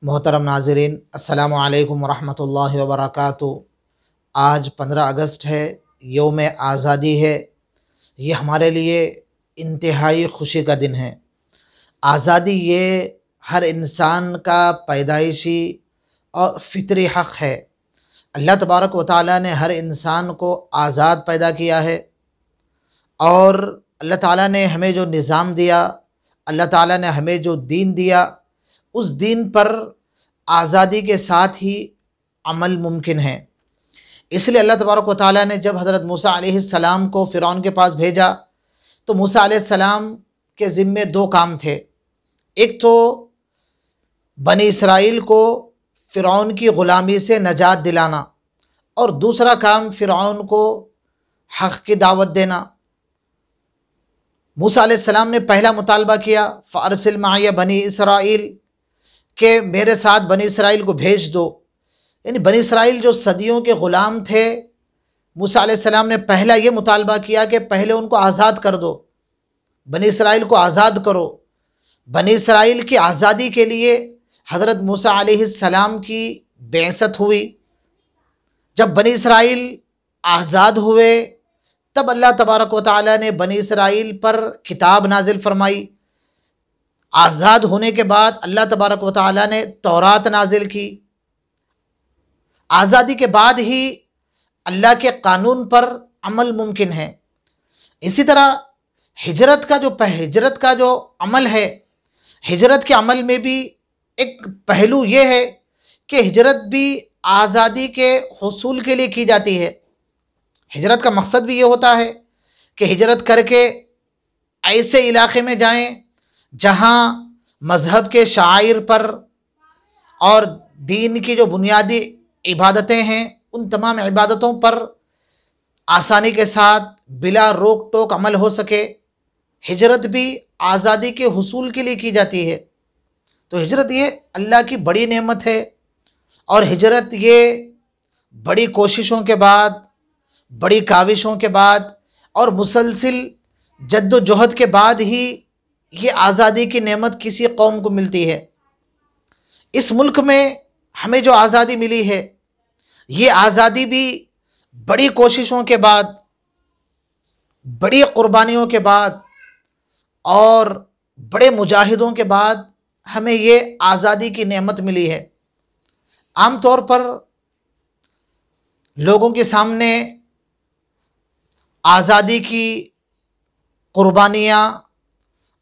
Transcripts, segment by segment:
मोहतरम नाज़रीन, अस्सलामु अलैकुम वरहमतुल्लाहि वबरकातुहू। आज 15 अगस्त है, यौम आज़ादी है। ये हमारे लिए इंतहाई खुशी का दिन है। आज़ादी ये हर इंसान का पैदाइशी और फ़ितरी हक़ है। अल्लाह तबारक व तआला ने हर इंसान को आज़ाद पैदा किया है और अल्लाह ताला ने हमें जो निज़ाम दिया, अल्लाह ताला ने हमें जो दीन दिया, उस दीन पर आज़ादी के साथ ही अमल मुमकिन है। इसलिए अल्लाह तबारक व तआला ने जब हज़रत मूसा अलैहिस्सलाम को फ़िरौन के पास भेजा तो मूसा अलैहिस्सलाम के ज़िम्मे दो काम थे। एक तो बनी इसराइल को फ़िरौन की ग़ुलामी से नजात दिलाना और दूसरा काम फ़िरौन को हक़ की दावत देना। मूसा अलैहिस्सलाम ने पहला मुतालबा किया, फ़अरसिल माइया बनी इसराइल, के मेरे साथ बनी इसराइल को भेज दो। यानी बनी इसराइल जो सदियों के ग़ुलाम थे, मूसा अलैहिस्सलाम ने पहला ये मुतालबा किया कि पहले उनको आज़ाद कर दो, बनी इसराइल को आज़ाद करो। बनी इसराइल की आज़ादी के लिए हज़रत मूसा अलैहिस्सलाम की बेअसत हुई। जब बनी इसराइल आज़ाद हुए तब अल्लाह तबारक व तआला ने बनी इसराइल पर किताब नाजिल फरमाई। आज़ाद होने के बाद अल्लाह तबारक व तआला ने तौरात नाजिल की। आज़ादी के बाद ही अल्लाह के कानून पर अमल मुमकिन है। इसी तरह हिजरत का जो अमल है, हिजरत के अमल में भी एक पहलू ये है कि हिजरत भी आज़ादी के हुसूल के लिए की जाती है। हिजरत का मकसद भी ये होता है कि हिजरत करके ऐसे इलाके में जाएं जहाँ मज़हब के शाइर पर और दीन की जो बुनियादी इबादतें हैं उन तमाम इबादतों पर आसानी के साथ बिला रोक टोक अमल हो सके। हिजरत भी आज़ादी के हुसूल के लिए की जाती है। तो हिजरत ये अल्लाह की बड़ी नेमत है और हिजरत ये बड़ी कोशिशों के बाद, बड़ी काविशों के बाद और मुसलसिल जद्दोजहद के बाद ही ये आज़ादी की नेमत किसी कौम को मिलती है। इस मुल्क में हमें जो आज़ादी मिली है, ये आज़ादी भी बड़ी कोशिशों के बाद, बड़ी क़ुरबानियों के बाद और बड़े मुजाहिदों के बाद हमें ये आज़ादी की नेमत मिली है। आम तौर पर लोगों के सामने आज़ादी की क़ुरबानियाँ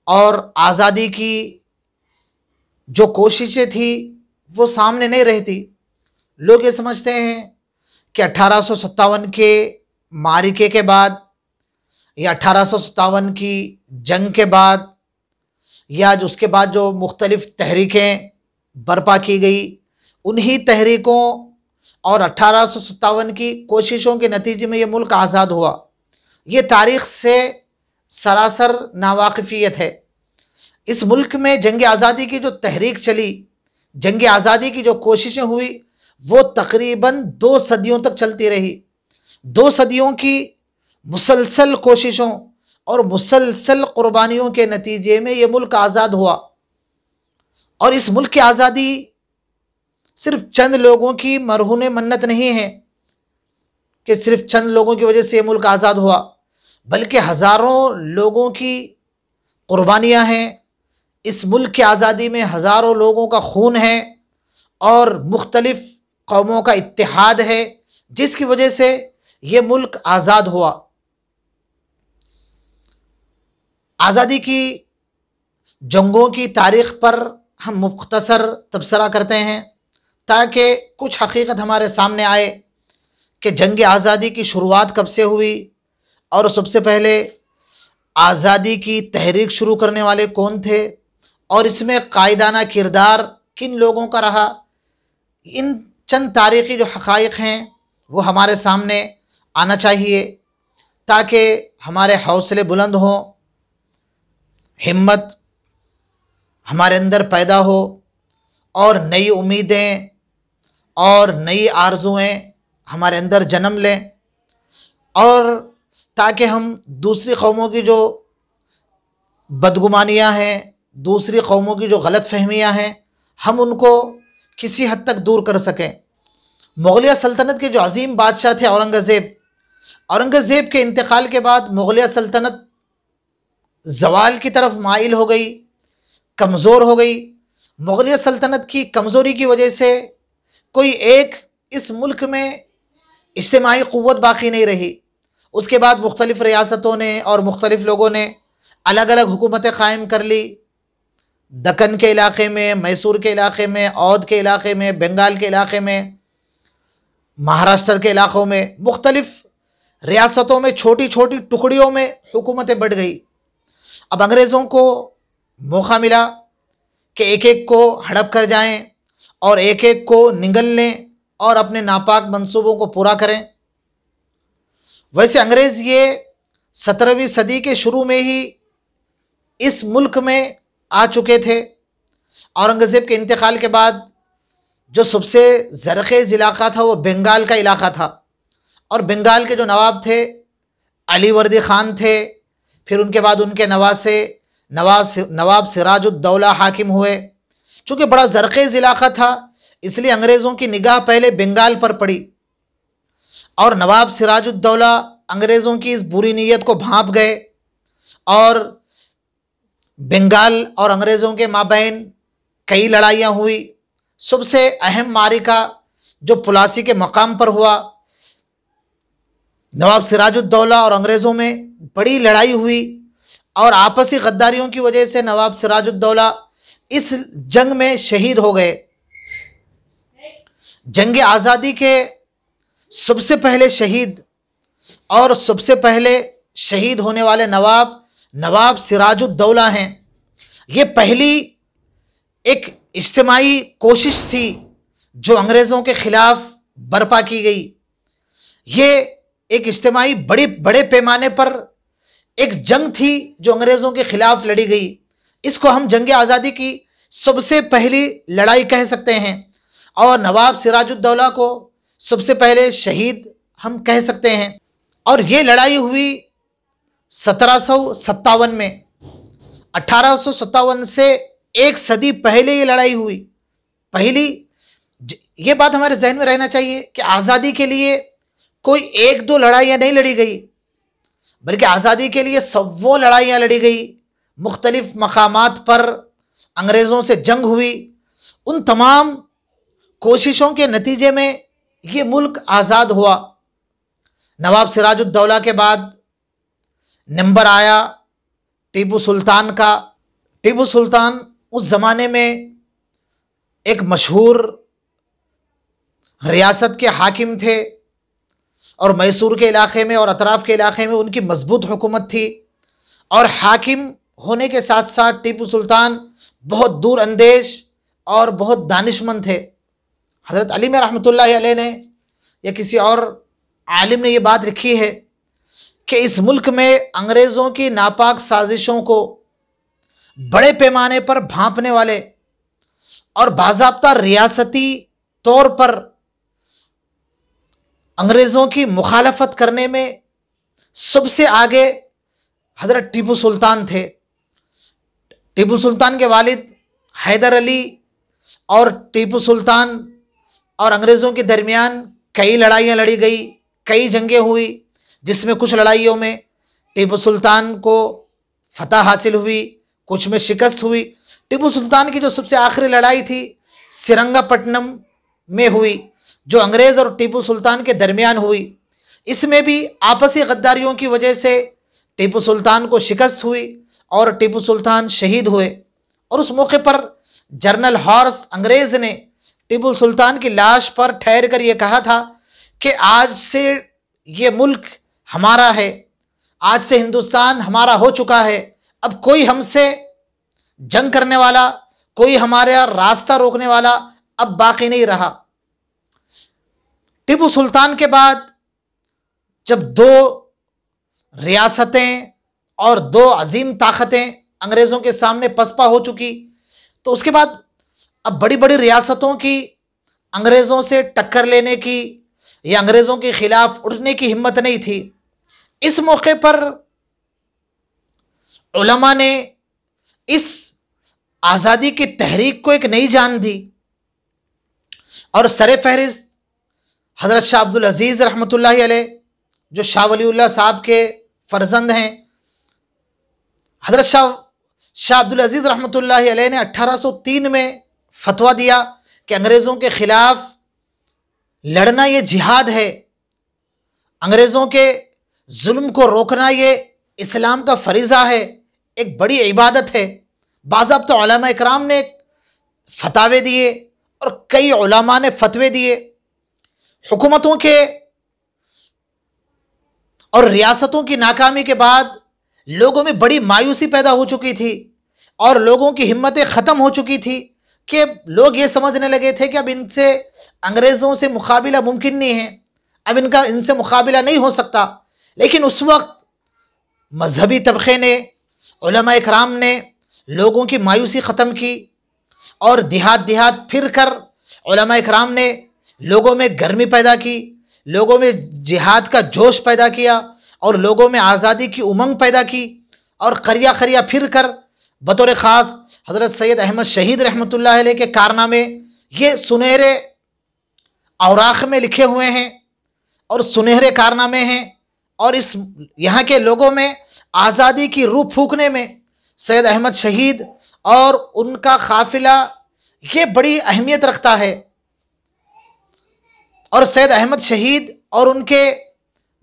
और आज़ादी की जो कोशिशें थी वो सामने नहीं रहती। लोग ये समझते हैं कि 1857 के मारिके के बाद या 1857 की जंग के बाद या उसके बाद जो मुख्तलिफ़ तहरीकें बर्पा की गई, उन्हीं तहरीकों और 1857 की कोशिशों के नतीजे में ये मुल्क आज़ाद हुआ। ये तारीख़ से सरासर नावाकिफ़ियत है। इस मुल्क में जंग आज़ादी की जो तहरीक चली, जंग आज़ादी की जो कोशिशें हुई, वो तकरीबन 2 सदियों तक चलती रही। 2 सदियों की मुसलसल कोशिशों और मुसलसल क़ुरबानियों के नतीजे में ये मुल्क आज़ाद हुआ। और इस मुल्क की आज़ादी सिर्फ़ चंद लोगों की मरहून मन्नत नहीं है कि सिर्फ़ चंद लोगों की वजह से ये मुल्क आज़ाद हुआ, बल्कि हज़ारों लोगों की क़ुरबानियाँ हैं। इस मुल्क की आज़ादी में हज़ारों लोगों का खून है और मुख्तलिफ़ कौमों का इत्तेहाद है, जिसकी वजह से ये मुल्क आज़ाद हुआ। आज़ादी की जंगों की तारीख़ पर हम मुख्तसर तबसरा करते हैं ताकि कुछ हकीकत हमारे सामने आए कि जंग आज़ादी की शुरुआत कब से हुई और सबसे पहले आज़ादी की तहरीक शुरू करने वाले कौन थे और इसमें कायदाना किरदार किन लोगों का रहा। इन चंद तारीख़ी जो हक़ाइक़ हैं वो हमारे सामने आना चाहिए ताकि हमारे हौसले बुलंद हों, हिम्मत हमारे अंदर पैदा हो और नई उम्मीदें और नई आरज़ुएँ हमारे अंदर जन्म लें और ताकि हम दूसरी कौमों की जो बदगुमानियाँ हैं, दूसरी कौमों की जो गलत फहमियाँ हैं, हम उनको किसी हद तक दूर कर सकें। मुगलिया सल्तनत के जो अजीम बादशाह थे औरंगज़ेब के इंतकाल के बाद मुगलिया सल्तनत जवाल की तरफ माइल हो गई, कमज़ोर हो गई। मुगलिया सल्तनत की कमज़ोरी की वजह से कोई एक इस मुल्क में इज्तिमाई क़ुव्वत बाकी नहीं रही। उसके बाद मुख्तलिफ़ रियासतों ने और मुख्तलिफ़ लोगों ने अलग अलग हुकूमतें क़ायम कर ली। दक्कन के इलाक़े में, मैसूर के इलाक़े में, औध के इलाक़े में, बंगाल के इलाक़े में, महाराष्ट्र के इलाक़ों में, मुख्तलिफ़ रियासतों में छोटी छोटी टुकड़ियों में हुकूमतें बढ़ गई। अब अंग्रेज़ों को मौका मिला कि एक एक को हड़प कर जाएं और एक एक को निगल लें और अपने नापाक मंसूबों को पूरा करें। वैसे अंग्रेज़ ये 17वीं सदी के शुरू में ही इस मुल्क में आ चुके थे। औरंगज़ेब के इंतकाल के बाद जो सबसे ज़रख़ेज़ इलाक़ा था वो बंगाल का इलाक़ा था, और बंगाल के जो नवाब थे अलीवर्दी ख़ान थे। फिर उनके बाद उनके नवाब सिराजुद्दौला हाकिम हुए। चूँकि बड़ा ज़रख़ेज़ इलाक़ा था इसलिए अंग्रेज़ों की निगाह पहले बंगाल पर पड़ी, और नवाब सिराजुद्दौला अंग्रेज़ों की इस बुरी नीयत को भांप गए और बंगाल और अंग्रेज़ों के माबैन कई लड़ाइयाँ हुई। सबसे अहम मारिका जो पुलासी के मकाम पर हुआ, नवाब सिराजुद्दौला और अंग्रेज़ों में बड़ी लड़ाई हुई और आपसी गद्दारियों की वजह से नवाब सिराजुद्दौला इस जंग में शहीद हो गए। जंग आज़ादी के सबसे पहले शहीद और सबसे पहले शहीद होने वाले नवाब सिराजुद्दौला हैं। ये पहली एक इज्तिमाई कोशिश थी जो अंग्रेज़ों के ख़िलाफ़ बर्पा की गई। ये एक इज्तिमाई बड़े पैमाने पर एक जंग थी जो अंग्रेज़ों के ख़िलाफ़ लड़ी गई। इसको हम जंग आज़ादी की सबसे पहली लड़ाई कह सकते हैं, और नवाब सिराजुद्दौला को सबसे पहले शहीद हम कह सकते हैं। और ये लड़ाई हुई 1757 में। 1857 से एक सदी पहले ये लड़ाई हुई। पहली ये बात हमारे जहन में रहना चाहिए कि आज़ादी के लिए कोई एक दो लड़ाइयाँ नहीं लड़ी गई, बल्कि आज़ादी के लिए सौ लड़ाइयाँ लड़ी गई। मुख्तलिफ मकामात पर अंग्रेज़ों से जंग हुई। उन तमाम कोशिशों के नतीजे में ये मुल्क आज़ाद हुआ। नवाब सिराजुद्दौला के बाद नंबर आया टीपू सुल्तान का। टीपू सुल्तान उस ज़माने में एक मशहूर रियासत के हाकिम थे, और मैसूर के इलाक़े में और अतराफ़ के इलाक़े में उनकी मजबूत हुकूमत थी। और हाकिम होने के साथ साथ टीपू सुल्तान बहुत दूर अंदेश और बहुत दानिशमंद थे। हज़रत अली में रहमतुल्लाहि अलैह ने या किसी और आलिम ने ये बात लिखी है कि इस मुल्क में अंग्रेज़ों की नापाक साजिशों को बड़े पैमाने पर भांपने वाले और बाज़ाब्ता रियासती तौर पर अंग्रेज़ों की मुखालफत करने में सबसे आगे हज़रत टीपू सुल्तान थे। टीपू सुल्तान के वालिद हैदर अली और टीपू सुल्तान और अंग्रेज़ों के दरमियान कई लड़ाइयाँ लड़ी गई, कई जंगें हुई, जिसमें कुछ लड़ाइयों में टीपू सुल्तान को फतह हासिल हुई, कुछ में शिकस्त हुई। टीपू सुल्तान की जो सबसे आखिरी लड़ाई थी श्रीरंगपट्टनम में हुई, जो अंग्रेज़ और टीपू सुल्तान के दरमियान हुई। इसमें भी आपसी गद्दारियों की वजह से टीपू सुल्तान को शिकस्त हुई और टीपू सुल्तान शहीद हुए। और उस मौके पर जनरल हॉर्स अंग्रेज़ ने टीपू सुल्तान की लाश पर ठहर कर ये कहा था कि आज से ये मुल्क हमारा है, आज से हिंदुस्तान हमारा हो चुका है, अब कोई हमसे जंग करने वाला, कोई हमारा रास्ता रोकने वाला अब बाकी नहीं रहा। टीपू सुल्तान के बाद जब दो रियासतें और दो अजीम ताकतें अंग्रेज़ों के सामने पसपा हो चुकी, तो उसके बाद अब बड़ी बड़ी रियासतों की अंग्रेज़ों से टक्कर लेने की या अंग्रेज़ों के ख़िलाफ़ उठने की हिम्मत नहीं थी। इस मौके पर उलमा ने इस आज़ादी की तहरीक को एक नई जान दी। और सर फहरिस्त हज़रत शाह अब्दुल अजीज़ रहमतुल्लाहि अलैह, जो शाह वलीउल्लाह साहब के फ़र्जंद हैं। हज़रत शाह अब्दुल अजीज़ रहमतुल्लाहि अलैह ने 1803 में फतवा दिया कि अंग्रेज़ों के ख़िलाफ़ लड़ना ये जिहाद है, अंग्रेज़ों के जुल्म को रोकना ये इस्लाम का फरीज़ा है, एक बड़ी इबादत है। बाज़ाब्ता उलमा इकराम ने फतावे दिए और कई उलमा ने फतवे दिए। हुकूमतों के और रियासतों की नाकामी के बाद लोगों में बड़ी मायूसी पैदा हो चुकी थी और लोगों की हिम्मतें ख़त्म हो चुकी थी कि लोग ये समझने लगे थे कि अब इनसे अंग्रेज़ों से मुकाबला मुमकिन नहीं है, अब इनसे मुकाबला नहीं हो सकता। लेकिन उस वक्त मजहबी तबक़े ने, उलमा इकराम ने लोगों की मायूसी ख़त्म की और देहात देहात फिर कर उलमा इकराम ने लोगों में गर्मी पैदा की, लोगों में जिहाद का जोश पैदा किया और लोगों में आज़ादी की उमंग पैदा की। और करिया करिया फिर कर बतौर ख़ास हज़रत सैयद अहमद शहीद रहमतुल्लाह अलैह के कारनामे ये सुनहरे औराक़ में लिखे हुए हैं और सुनहरे कारनामे हैं। और इस यहाँ के लोगों में आज़ादी की रूह फूकने में सैयद अहमद शहीद और उनका काफ़िला ये बड़ी अहमियत रखता है। और सैयद अहमद शहीद और उनके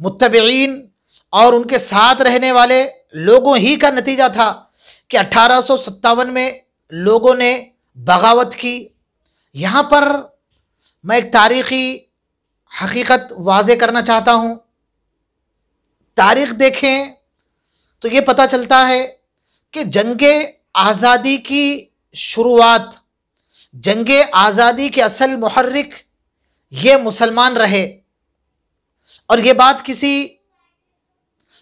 मुत्तबईन और उनके साथ रहने वाले लोगों ही का नतीजा था कि 1857 में लोगों ने बगावत की। यहाँ पर मैं एक तारीख़ी हकीकत वाज़े करना चाहता हूँ। तारीख़ देखें तो ये पता चलता है कि जंगे आज़ादी की शुरुआत, जंगे आज़ादी के असल मुहर्रिक ये मुसलमान रहे। और ये बात किसी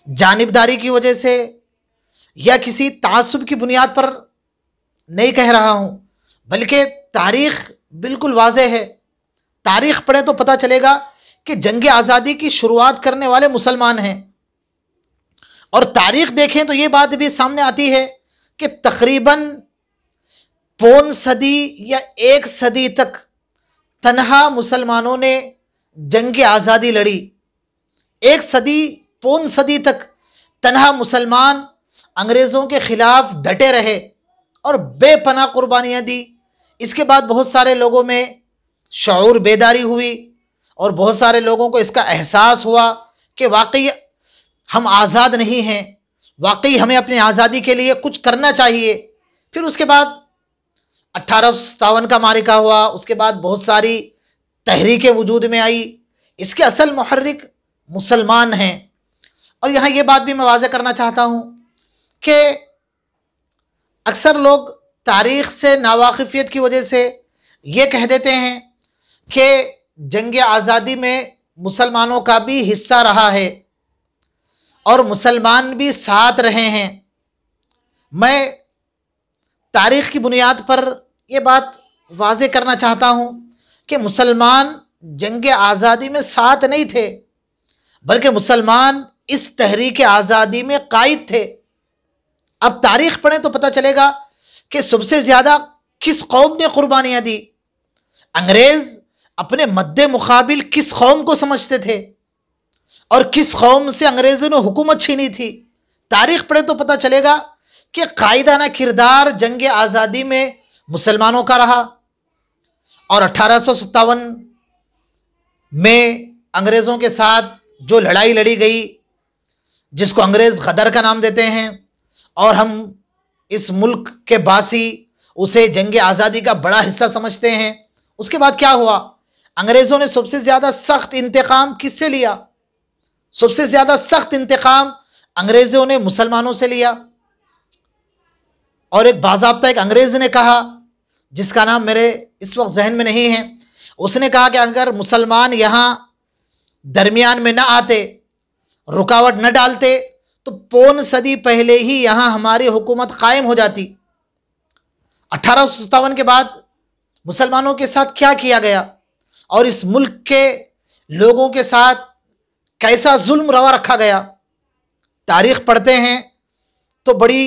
जानिबदारी की वजह से या किसी तासुब की बुनियाद पर नहीं कह रहा हूँ, बल्कि तारीख़ बिल्कुल वाज़े है। तारीख़ पढ़ें तो पता चलेगा कि जंग आज़ादी की शुरुआत करने वाले मुसलमान हैं। और तारीख़ देखें तो ये बात भी सामने आती है कि तकरीबन पौन सदी या एक सदी तक तन्हा मुसलमानों ने जंग आज़ादी लड़ी। एक सदी, पौन सदी तक तन्हा मुसलमान अंग्रेज़ों के ख़िलाफ़ डटे रहे और बेपनाह कुर्बानियाँ दी। इसके बाद बहुत सारे लोगों में शऊर बेदारी हुई और बहुत सारे लोगों को इसका एहसास हुआ कि वाकई हम आज़ाद नहीं हैं, वाकई हमें अपनी आज़ादी के लिए कुछ करना चाहिए। फिर उसके बाद 1857 का मारिका हुआ, उसके बाद बहुत सारी तहरीकें वजूद में आई। इसके असल मुहर्रिक मुसलमान हैं। और यहाँ ये बात भी मैं वाज़े करना चाहता हूँ कि अक्सर लोग तारीख़ से नावाकिफ़ियत की वजह से ये कह देते हैं कि जंग आज़ादी में मुसलमानों का भी हिस्सा रहा है और मुसलमान भी साथ रहे हैं। मैं तारीख़ की बुनियाद पर ये बात वाज़े करना चाहता हूँ कि मुसलमान जंग आज़ादी में साथ नहीं थे, बल्कि मुसलमान इस तहरीक आज़ादी में कायद थे। अब तारीख़ पढ़ें तो पता चलेगा कि सबसे ज़्यादा किस कौम ने कुर्बानियाँ दी। अंग्रेज़ अपने मद्दे मुकाबिल किस कौम को समझते थे और किस कौम से अंग्रेज़ों ने हुकूमत छीनी थी। तारीख़ पढ़ें तो पता चलेगा कि कायदाना किरदार जंग आज़ादी में मुसलमानों का रहा। और 1857 में अंग्रेज़ों के साथ जो लड़ाई लड़ी गई, जिसको अंग्रेज़ गदर का नाम देते हैं और हम इस मुल्क के बासी उसे जंग आज़ादी का बड़ा हिस्सा समझते हैं, उसके बाद क्या हुआ? अंग्रेज़ों ने सबसे ज़्यादा सख्त इंतकाम किससे लिया? सबसे ज़्यादा सख्त इंतकाम अंग्रेज़ों ने मुसलमानों से लिया। और एक बाज़ाब्ता एक अंग्रेज़ ने कहा, जिसका नाम मेरे इस वक्त जहन में नहीं है, उसने कहा कि अगर मुसलमान यहाँ दरमियान में न आते, रुकावट न डालते, तो पौन सदी पहले ही यहाँ हमारी हुकूमत कायम हो जाती। 1857 के बाद मुसलमानों के साथ क्या किया गया और इस मुल्क के लोगों के साथ कैसा जुल्म रवा रखा गया। तारीख़ पढ़ते हैं तो बड़ी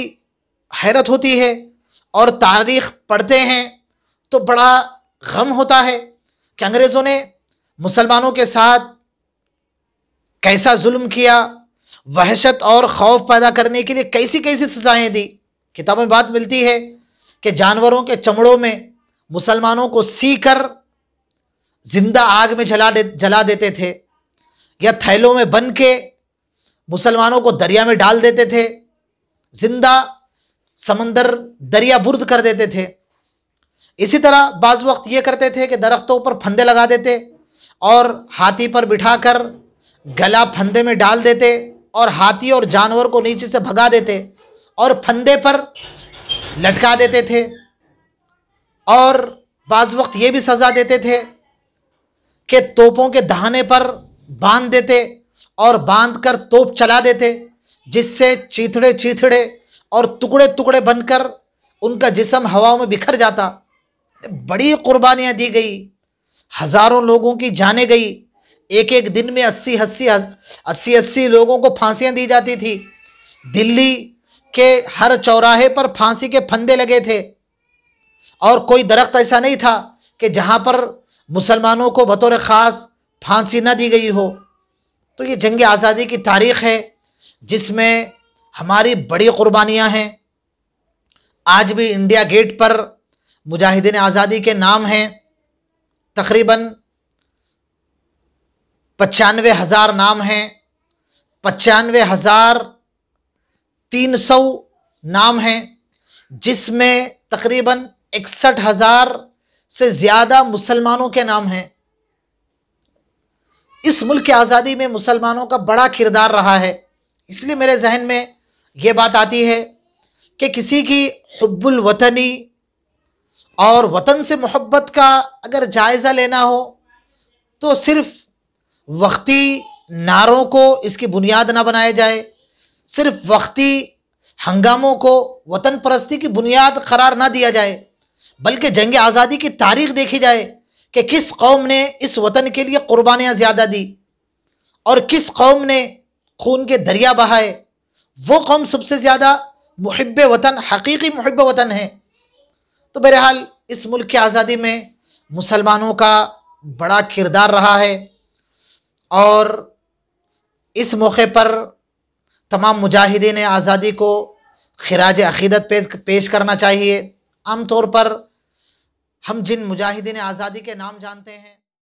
हैरत होती है और तारीख़ पढ़ते हैं तो बड़ा गम होता है कि अंग्रेज़ों ने मुसलमानों के साथ कैसा जुल्म किया, वहशत और खौफ पैदा करने के लिए कैसी कैसी सजाएं दी। किताबों में बात मिलती है कि जानवरों के चमड़ों में मुसलमानों को सी कर जिंदा आग में जला देते थे, या थैलों में बन के मुसलमानों को दरिया में डाल देते थे, जिंदा समंदर दरिया बुर्द कर देते थे। इसी तरह बाज़ वक्त ये करते थे कि दरख्तों पर फंदे लगा देते और हाथी पर बिठाकर गला फंदे में डाल देते और हाथी और जानवर को नीचे से भगा देते और फंदे पर लटका देते थे। और बाज़ वक्त ये भी सज़ा देते थे कि तोपों के दहाने पर बांध देते और बांधकर तोप चला देते, जिससे चीथड़े चीथड़े और टुकड़े टुकड़े बनकर उनका जिस्म हवाओं में बिखर जाता। बड़ी कुर्बानियाँ दी गई, हज़ारों लोगों की जानें गई। एक एक दिन में 80 लोगों को फांसियाँ दी जाती थी। दिल्ली के हर चौराहे पर फांसी के फंदे लगे थे और कोई दरख्त ऐसा नहीं था कि जहाँ पर मुसलमानों को बतौर ख़ास फांसी न दी गई हो। तो ये जंग आज़ादी की तारीख़ है जिसमें हमारी बड़ी कुर्बानियाँ हैं। आज भी इंडिया गेट पर मुजाहिदीन आज़ादी के नाम हैं। तकरीबन 95,000 नाम हैं, 95,300 नाम हैं, जिसमें तकरीबन 61,000 से ज़्यादा मुसलमानों के नाम हैं। इस मुल्क की आज़ादी में मुसलमानों का बड़ा किरदार रहा है। इसलिए मेरे जहन में ये बात आती है कि किसी की हुब्बुल वतनी और वतन से मोहब्बत का अगर जायज़ा लेना हो तो सिर्फ़ वक्ती नारों को इसकी बुनियाद ना बनाया जाए, सिर्फ़ वक्ती हंगामों को वतन परस्ती की बुनियाद करार ना दिया जाए, बल्कि जंग आज़ादी की तारीख़ देखी जाए कि किस कौम ने इस वतन के लिए कुर्बानियाँ ज़्यादा दी और किस कौम ने खून के दरिया बहाए। वो कौम सबसे ज़्यादा मुहिब्बे वतन, हकीकी मुहिब्बे वतन है। तो बहरहाल इस मुल्क की आज़ादी में मुसलमानों का बड़ा किरदार रहा है और इस मौके पर तमाम मुजाहिदीन आज़ादी को खिराज अक़ीदत पेश करना चाहिए। आम तौर पर हम जिन मुजाहिदीन आज़ादी के नाम जानते हैं